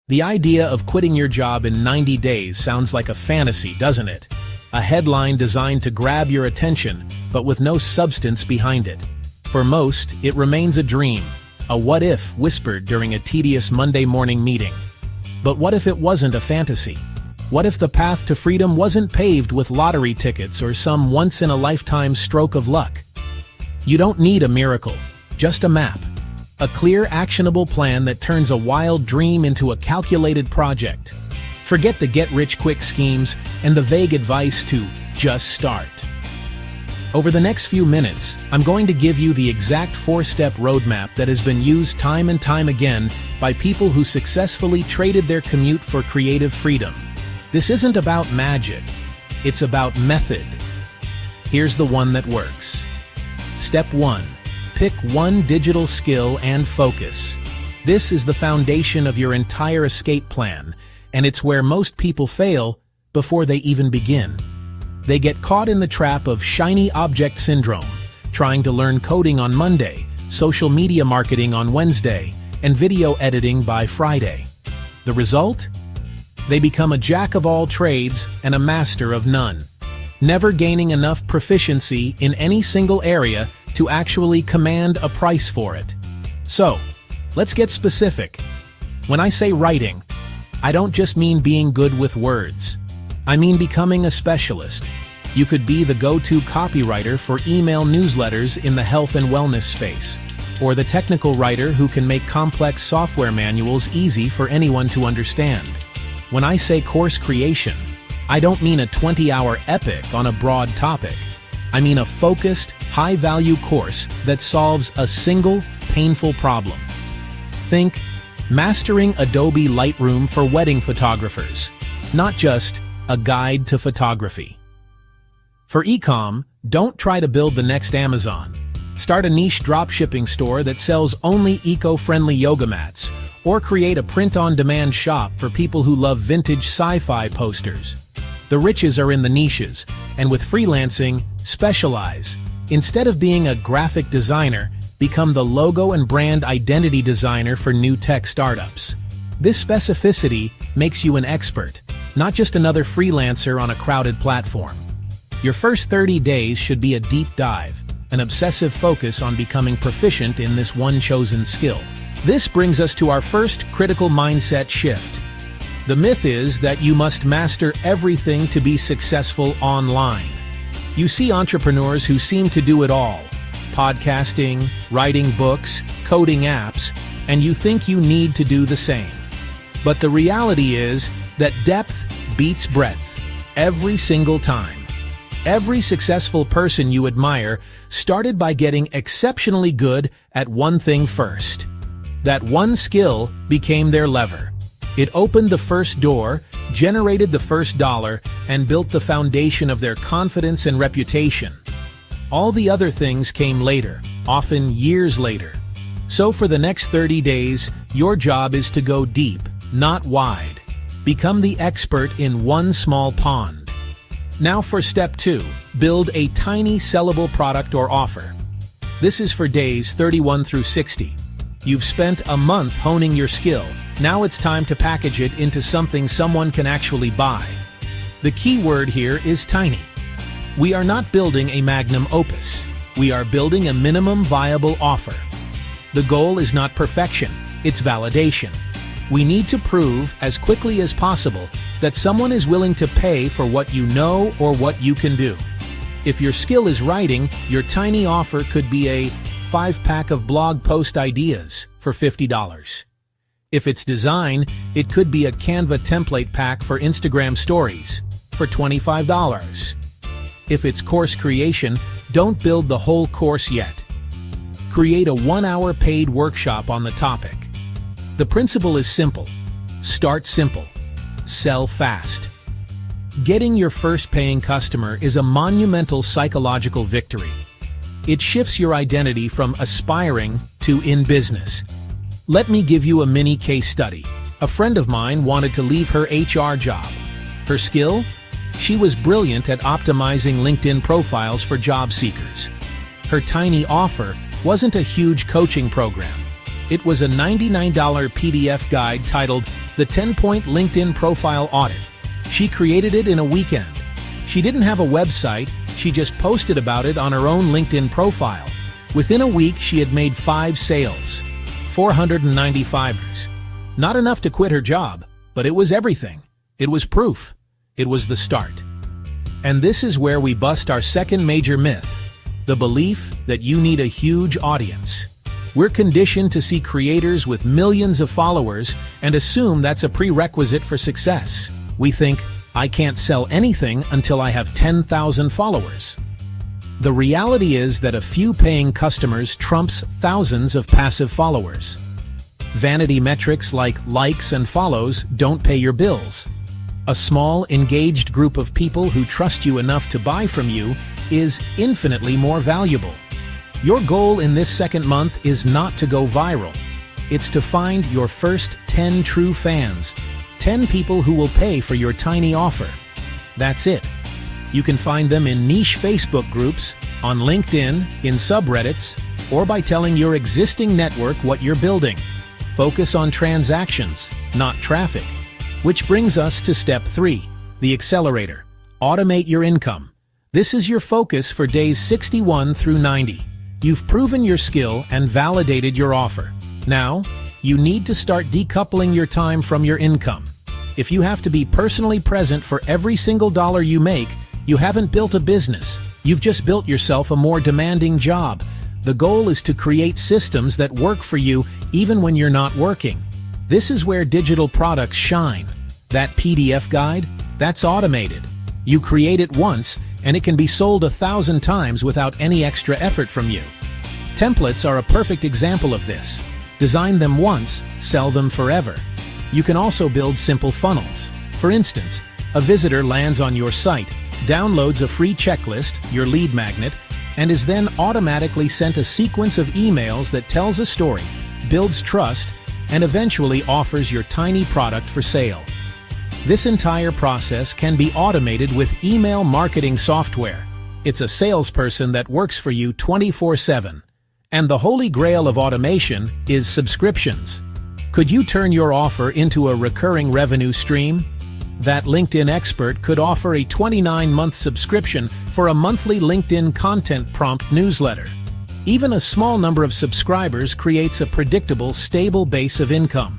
The idea of quitting your job in 90 days sounds like a fantasy, doesn't it? A headline designed to grab your attention, but with no substance behind it. For most, it remains a dream, a what-if whispered during a tedious Monday morning meeting. But what if it wasn't a fantasy? What if the path to freedom wasn't paved with lottery tickets or some once-in-a-lifetime stroke of luck? You don't need a miracle, just a map. A clear, actionable plan that turns a wild dream into a calculated project. Forget the get-rich-quick schemes and the vague advice to just start. Over the next few minutes, I'm going to give you the exact 4-step roadmap that has been used time and time again by people who successfully traded their commute for creative freedom. This isn't about magic, it's about method. Here's the one that works. Step 1. Pick one digital skill and focus. This is the foundation of your entire escape plan, and it's where most people fail before they even begin. They get caught in the trap of shiny object syndrome, trying to learn coding on Monday, social media marketing on Wednesday, and video editing by Friday. The result? They become a jack of all trades and a master of none, never gaining enough proficiency in any single area to actually command a price for it. So, let's get specific. When I say writing, I don't just mean being good with words. I mean becoming a specialist. You could be the go-to copywriter for email newsletters in the health and wellness space, or the technical writer who can make complex software manuals easy for anyone to understand. When I say course creation, I don't mean a 20-hour epic on a broad topic. I mean a focused, high-value course that solves a single, painful problem. Think mastering Adobe Lightroom for wedding photographers, not just a guide to photography. For e-com, don't try to build the next Amazon. Start a niche dropshipping store that sells only eco-friendly yoga mats, or create a print-on-demand shop for people who love vintage sci-fi posters. The riches are in the niches, and with freelancing, specialize. Instead of being a graphic designer, become the logo and brand identity designer for new tech startups. This specificity makes you an expert, not just another freelancer on a crowded platform. Your first 30 days should be a deep dive, an obsessive focus on becoming proficient in this one chosen skill. This brings us to our first critical mindset shift. The myth is that you must master everything to be successful online. You see entrepreneurs who seem to do it all: podcasting, writing books, coding apps, and you think you need to do the same. But the reality is that depth beats breadth every single time. Every successful person you admire started by getting exceptionally good at one thing first. That one skill became their lever. It opened the first door, generated the first dollar, and built the foundation of their confidence and reputation. All the other things came later, often years later. So for the next 30 days, your job is to go deep, not wide. Become the expert in one small pond. Now for step 2, build a tiny sellable product or offer. This is for days 31 through 60. You've spent a month honing your skill. Now it's time to package it into something someone can actually buy. The key word here is tiny. We are not building a magnum opus. We are building a minimum viable offer. The goal is not perfection, it's validation. We need to prove as quickly as possible that someone is willing to pay for what you know or what you can do. If your skill is writing, your tiny offer could be a 5-pack of blog post ideas for $50. If it's design, it could be a Canva template pack for Instagram stories for $25. If it's course creation, don't build the whole course yet. Create a 1-hour paid workshop on the topic. The principle is simple. Start simple. Sell fast. Getting your first paying customer is a monumental psychological victory. It shifts your identity from aspiring to in business. Let me give you a mini case study. A friend of mine wanted to leave her HR job. Her skill? She was brilliant at optimizing LinkedIn profiles for job seekers. Her tiny offer wasn't a huge coaching program. It was a $99 PDF guide titled The 10-point LinkedIn profile audit. She created it in a weekend. She didn't have a website, she just posted about it on her own LinkedIn profile. Within a week, she had made 5 sales, $495. Not enough to quit her job, but it was everything. It was proof. It was the start. And this is where we bust our second major myth, the belief that you need a huge audience. We're conditioned to see creators with millions of followers and assume that's a prerequisite for success. We think, I can't sell anything until I have 10,000 followers. The reality is that a few paying customers trumps thousands of passive followers. Vanity metrics like likes and follows don't pay your bills. A small, engaged group of people who trust you enough to buy from you is infinitely more valuable. Your goal in this second month is not to go viral. It's to find your first 10 true fans, 10 people who will pay for your tiny offer. That's it. You can find them in niche Facebook groups, on LinkedIn, in subreddits, or by telling your existing network what you're building. Focus on transactions, not traffic. Which brings us to step 3, the accelerator. Automate your income. This is your focus for days 61 through 90. You've proven your skill and validated your offer. Now, you need to start decoupling your time from your income. If you have to be personally present for every single dollar you make, you haven't built a business. You've just built yourself a more demanding job. The goal is to create systems that work for you even when you're not working. This is where digital products shine. That PDF guide, that's automated. You create it once, and it can be sold 1,000 times without any extra effort from you. Templates are a perfect example of this. Design them once, sell them forever. You can also build simple funnels. For instance, a visitor lands on your site, downloads a free checklist, your lead magnet, and is then automatically sent a sequence of emails that tells a story, builds trust, and eventually offers your tiny product for sale. This entire process can be automated with email marketing software. It's a salesperson that works for you 24/7. And the holy grail of automation is subscriptions. Could you turn your offer into a recurring revenue stream? That LinkedIn expert could offer a 29-month subscription for a monthly LinkedIn content prompt newsletter. Even a small number of subscribers creates a predictable, stable base of income.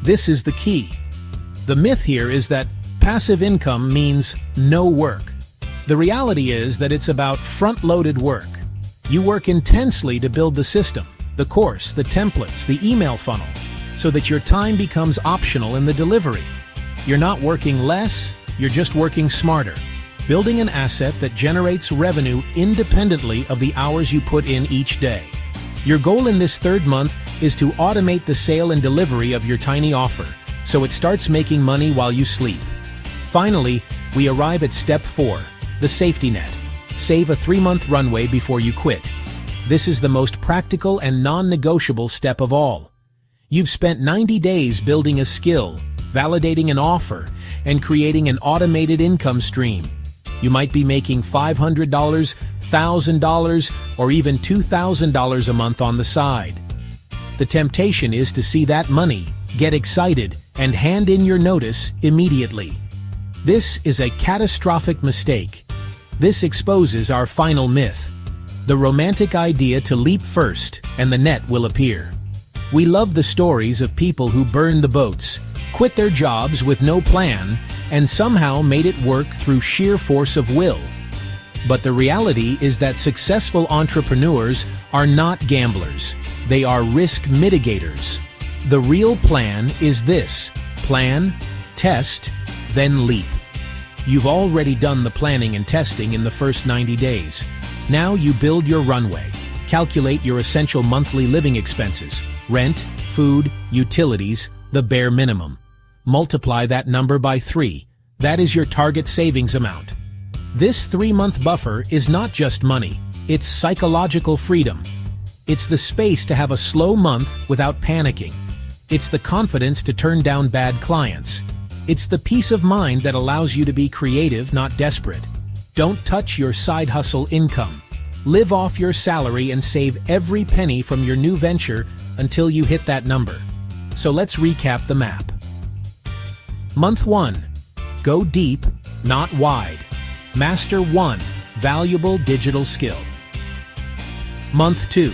This is the key. The myth here is that passive income means no work. The reality is that it's about front-loaded work. You work intensely to build the system, the course, the templates, the email funnel, so that your time becomes optional in the delivery. You're not working less, you're just working smarter, building an asset that generates revenue independently of the hours you put in each day. Your goal in this third month is to automate the sale and delivery of your tiny offer, so it starts making money while you sleep. Finally, we arrive at step 4, the safety net. Save a 3-month runway before you quit. This is the most practical and non-negotiable step of all. You've spent 90 days building a skill, validating an offer, and creating an automated income stream. You might be making $500, $1,000, or even $2,000 a month on the side. The temptation is to see that money, get excited, and hand in your notice immediately. This is a catastrophic mistake. This exposes our final myth, the romantic idea to leap first and the net will appear. We love the stories of people who burned the boats, quit their jobs with no plan, and somehow made it work through sheer force of will. But the reality is that successful entrepreneurs are not gamblers. They are risk mitigators. The real plan is this: plan, test, then leap. You've already done the planning and testing in the first 90 days. Now you build your runway. Calculate your essential monthly living expenses: rent, food, utilities, the bare minimum. Multiply that number by 3. That is your target savings amount. This 3-month buffer is not just money, it's psychological freedom. It's the space to have a slow month without panicking. It's the confidence to turn down bad clients. It's the peace of mind that allows you to be creative, not desperate. Don't touch your side hustle income. Live off your salary and save every penny from your new venture until you hit that number. So let's recap the map. Month 1. Go deep, not wide. Master one valuable digital skill. Month 2.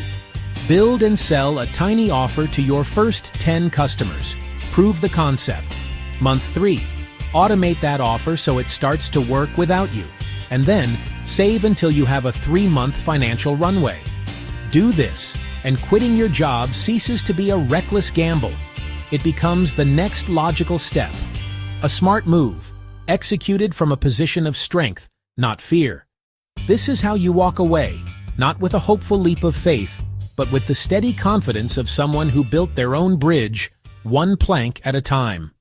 Build and sell a tiny offer to your first 10 customers. Prove the concept. Month 3. Automate that offer so it starts to work without you. And then, save until you have a 3-month financial runway. Do this, and quitting your job ceases to be a reckless gamble. It becomes the next logical step. A smart move, executed from a position of strength, not fear. This is how you walk away, not with a hopeful leap of faith, but with the steady confidence of someone who built their own bridge, one plank at a time.